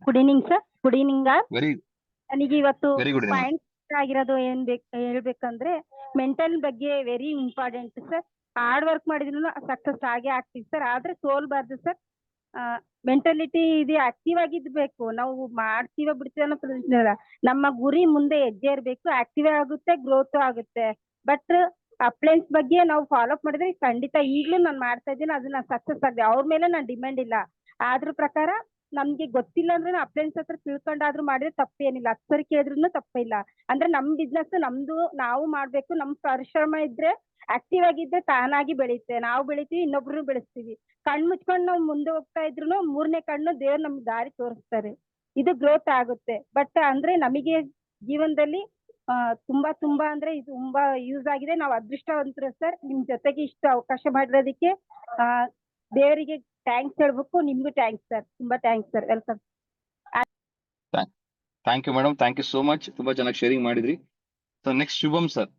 Good evening sir. Good evening. Very ನನಗೆ ಇವತ್ತು ವೆರಿ ಗುಡ್. ಪಾಯಿಂಟ್ ಆಗಿರೋದು ಏನ್ ಹೇಳ್ಬೇಕಂದ್ರೆ ಮೆಂಟಲ್ ಬಗ್ಗೆ very important sir. Hard work ಮಾಡಿದ್ರು ಸಕ್ಸಸ್ ಆಗೇ ಆಗ್ತೀವಿ ಸರ್. ಆದ್ರೆ ಸೋಲ್ಬಾರ್ದು ಸರ್. ಮೆಂಟಾಲಿಟಿ ಇದೆ, ಆಕ್ಟಿವ್ ಆಗಿದ್ಬೇಕು. ನಾವು ಮಾಡ್ತೀವ ಬಿಡ್ತೀವ ಅನ್ನೋ ಪ್ರಶ್ನೆ ಇಲ್ಲ. ನಮ್ಮ ಗುರಿ ಮುಂದೆ ಹೆಜ್ಜೆ ಇರ್ಬೇಕು. ಆಕ್ಟಿವ್ ಆಗುತ್ತೆ, ಗ್ರೋತ್ ಆಗುತ್ತೆ. ಬಟ್ ಅಪ್ಲೈನ್ಸ್ ಬಗ್ಗೆ ನಾವು ಫಾಲೋ ಅಪ್ ಮಾಡಿದ್ರೆ ಖಂಡಿತ ಈಗ್ಲೂ ನಾನು ಮಾಡ್ತಾ ಇದ್ದೀನಿ, ಅದನ್ನ ಸಕ್ಸಸ್ ಆಗಿದೆ. ಅವ್ರ ಮೇಲೆ ನಾನು ಡಿಮ್ಯಾಂಡ್ ಇಲ್ಲ. ಅದ್ರ ಪ್ರಕಾರ ನಮ್ಗೆ ಗೊತ್ತಿಲ್ಲ ಅಂದ್ರೆ ಅಪ್ಲೈನ್ಸ್ ಹತ್ರ ತಿಳ್ಕೊಂಡಾದ್ರೂ ಮಾಡಿದ್ರೆ ತಪ್ಪೇನಿಲ್ಲ. 10 ಸರಿ ಕೇಳಿದ್ರು ತಪ್ಪಿಲ್ಲ. ಅಂದ್ರೆ ನಮ್ ಬಿಸ್ನೆಸ್ ನಮ್ದು ನಾವು ಮಾಡ್ಬೇಕು. ನಮ್ ಪರಿಶ್ರಮ ಇದ್ರೆ, ಆಕ್ಟಿವ್ ಆಗಿದ್ರೆ ತಾನಾಗಿ ಬೆಳೆಯುತ್ತೆ. ನಾವು ಬೆಳಿತೀವಿ, ಇನ್ನೊಬ್ರು ಬೆಳೆಸ್ತೀವಿ. ಕಣ್ ಮುಚ್ಕೊಂಡು ನಾವು ಮುಂದೆ ಹೋಗ್ತಾ ಇದ್ರು 3ನೇ ಕಣ್ಣು ದೇವ್ರು ನಮ್ಗೆ ದಾರಿ ತೋರಿಸ್ತಾರೆ. ಇದು ಗ್ರೋತ್ ಆಗುತ್ತೆ. ಬಟ್ ಅಂದ್ರೆ ನಮಗೆ ಜೀವನದಲ್ಲಿ ತುಂಬಾ ಅಂದ್ರೆ ಇದು ತುಂಬಾ ಯೂಸ್ ಆಗಿದೆ. ನಾವು ಅದೃಷ್ಟವಂತರು ಸರ್. ನಿಮ್ ಜೊತೆಗೆ ಇಷ್ಟು ಅವಕಾಶ ಮಾಡಿರೋದಕ್ಕೆ ದೇವರಿಗೆ ಥ್ಯಾಂಕ್ಸ್ ಹೇಳ್ಬೇಕು. ನಿಮ್ಗೂ ಥ್ಯಾಂಕ್ಸ್ ಸರ್. ತುಂಬಾ thanks sir. Welcome. Thank you madam, thank you so much. ತುಂಬಾ ಚೆನ್ನಾಗಿ ಶೇರಿಂಗ್ ಮಾಡಿದ್ರಿ. So next Shubham sir.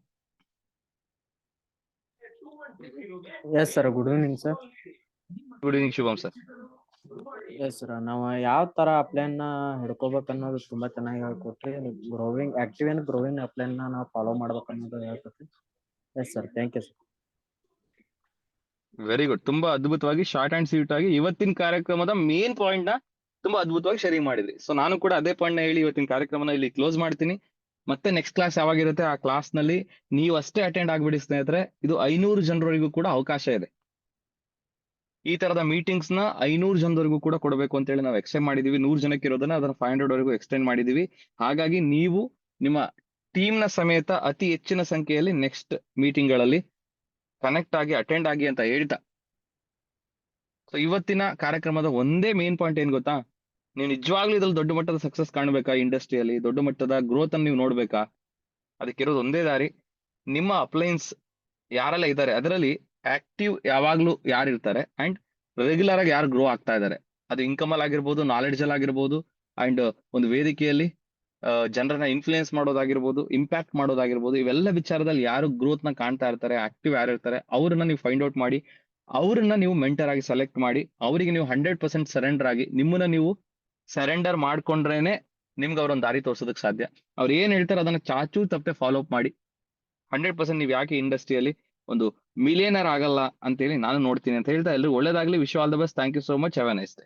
Yes sir, good evening sir. Good evening Shubham sir. Yes sir, ನಾವು ಯಾವ ತರ ಅಪ್ಲೈನ್ ನ ಹಿಡ್ಕೋಬೇಕು ಅನ್ನೋದು ತುಂಬಾ ಚೆನ್ನಾಗಿ ಹೇಳ್ಕೊಟ್ರಿ. Growing active and growing upline ನ ನಾವು ಫಾಲೋ ಮಾಡ್ಬೇಕು ಅನ್ನೋದು ಹೇಳ್ಕೊಟ್ರಿ. Yes sir, thank you sir. Very good. ತುಂಬಾ ಅದ್ಭುತವಾಗಿ ಶಾರ್ಟ್ ಅಂಡ್ ಸ್ವೀಟ್ ಆಗಿ ಇವತ್ತಿನ ಕಾರ್ಯಕ್ರಮದ ಮೇನ್ ಪಾಯಿಂಟ್ ನ ತುಂಬಾ ಅದ್ಭುತವಾಗಿ ಶೇರಿಂಗ್ ಮಾಡಿದ್ರಿ. ಸೊ ನಾನು ಕೂಡ ಅದೇ ಪಾಯಿಂಟ್ ನ ಹೇಳಿ ಇವತ್ತಿನ ಕಾರ್ಯಕ್ರಮನ ಇಲ್ಲಿ ಕ್ಲೋಸ್ ಮಾಡ್ತೀನಿ. ಮತ್ತೆ ನೆಕ್ಸ್ಟ್ ಕ್ಲಾಸ್ ಯಾವಾಗಿರುತ್ತೆ ಆ ಕ್ಲಾಸ್ ನಲ್ಲಿ ನೀವು ಅಷ್ಟೇ ಅಟೆಂಡ್ ಆಗ್ಬಿಡಿ ಸ್ನೇಹಿತರೆ. ಇದು 500 ಜನರವರೆಗೂ ಕೂಡ ಅವಕಾಶ ಇದೆ. ಈ ತರದ ಮೀಟಿಂಗ್ಸ್ ನ 500 ಜನದವರೆಗೂ ಕೂಡ ಕೊಡಬೇಕು ಅಂತ ಹೇಳಿ ನಾವು ಎಕ್ಸ್ಟೆಂಡ್ ಮಾಡಿದೀವಿ. 100 ಜನಕ್ಕೆ ಇರೋದನ್ನ ಅದನ್ನ 500 ವರೆಗೂ ಎಕ್ಸ್ಟೆಂಡ್ ಮಾಡಿದೀವಿ. ಹಾಗಾಗಿ ನೀವು ನಿಮ್ಮ ಟೀಮ್ ನ ಸಮೇತ ಅತಿ ಹೆಚ್ಚಿನ ಸಂಖ್ಯೆಯಲ್ಲಿ ನೆಕ್ಸ್ಟ್ ಮೀಟಿಂಗ್ ಗಳಲ್ಲಿ ಕನೆಕ್ಟ್ ಆಗಿ ಅಟೆಂಡ್ ಆಗಿ ಅಂತ ಹೇಳ್ತಾ, ಸೊ ಇವತ್ತಿನ ಕಾರ್ಯಕ್ರಮದ ಒಂದೇ ಮೇನ್ ಪಾಯಿಂಟ್ ಏನ್ ಗೊತ್ತಾ, ನೀವು ನಿಜವಾಗ್ಲೂ ಇದ್ರಲ್ಲಿ ದೊಡ್ಡ ಮಟ್ಟದ ಸಕ್ಸಸ್ ಕಾಣಬೇಕಾ, ಇಂಡಸ್ಟ್ರಿಯಲ್ಲಿ ದೊಡ್ಡ ಮಟ್ಟದ ಗ್ರೋತ್ ಅನ್ನು ನೀವು ನೋಡ್ಬೇಕಾ, ಅದಕ್ಕಿರೋದು ಒಂದೇ ದಾರಿ. ನಿಮ್ಮ ಅಪ್ಲೈನ್ಸ್ ಯಾರೆಲ್ಲ ಇದ್ದಾರೆ ಅದರಲ್ಲಿ ಆಕ್ಟಿವ್ ಯಾವಾಗ್ಲೂ ಯಾರು ಇರ್ತಾರೆ ಅಂಡ್ ರೆಗ್ಯುಲರ್ ಆಗಿ ಯಾರು ಗ್ರೋ ಆಗ್ತಾ ಇದ್ದಾರೆ, ಅದು ಇನ್ಕಮ್ ಅಲ್ಲಿ ಆಗಿರ್ಬೋದು, ನಾಲೆಡ್ಜ್ ಅಲ್ಲಿ ಆಗಿರ್ಬೋದು, ಅಂಡ್ ಒಂದು ವೇದಿಕೆಯಲ್ಲಿ ಜನರನ್ನ ಇನ್ಫ್ಲೂಯೆನ್ಸ್ ಮಾಡೋದಾಗಿರ್ಬೋದು, ಇಂಪ್ಯಾಕ್ಟ್ ಮಾಡೋದಾಗಿರ್ಬೋದು, ಇವೆಲ್ಲ ವಿಚಾರದಲ್ಲಿ ಯಾರು ಗ್ರೋತ್ ನ ಕಾಣ್ತಾ ಇರ್ತಾರೆ, ಆಕ್ಟಿವ್ ಯಾರು ಇರ್ತಾರೆ, ಅವ್ರನ್ನ ನೀವು ಫೈಂಡ್ ಔಟ್ ಮಾಡಿ ಅವ್ರನ್ನ ನೀವು ಮೆಂಟರ್ ಆಗಿ ಸೆಲೆಕ್ಟ್ ಮಾಡಿ ಅವರಿಗೆ ನೀವು 100% ಸರೆಂಡರ್ ಆಗಿ ನಿಮ್ಮನ್ನ ನೀವು ಸರೆಂಡರ್ ಮಾಡ್ಕೊಂಡ್ರೇನೆ ನಿಮ್ಗೆ ಅವ್ರೊಂದು ದಾರಿ ತೋರ್ಸೋದಕ್ಕೆ ಸಾಧ್ಯ. ಅವ್ರು ಏನ್ ಹೇಳ್ತಾರೆ ಅದನ್ನ ಚಾಚು ತಪ್ಪೆ ಫಾಲೋ ಅಪ್ ಮಾಡಿ 100% ನೀವು ಯಾಕೆ ಇಂಡಸ್ಟ್ರಿಯಲ್ಲಿ ಒಂದು ಮಿಲಿಯನರ್ ಆಗಲ್ಲ ಅಂತೇಳಿ ನಾನು ನೋಡ್ತೀನಿ ಅಂತ ಹೇಳ್ತಾ, ಎಲ್ಲರೂ ಒಳ್ಳೇದಾಗ್ಲಿ. Wish you all the best. Thank you so much. Have a nice day.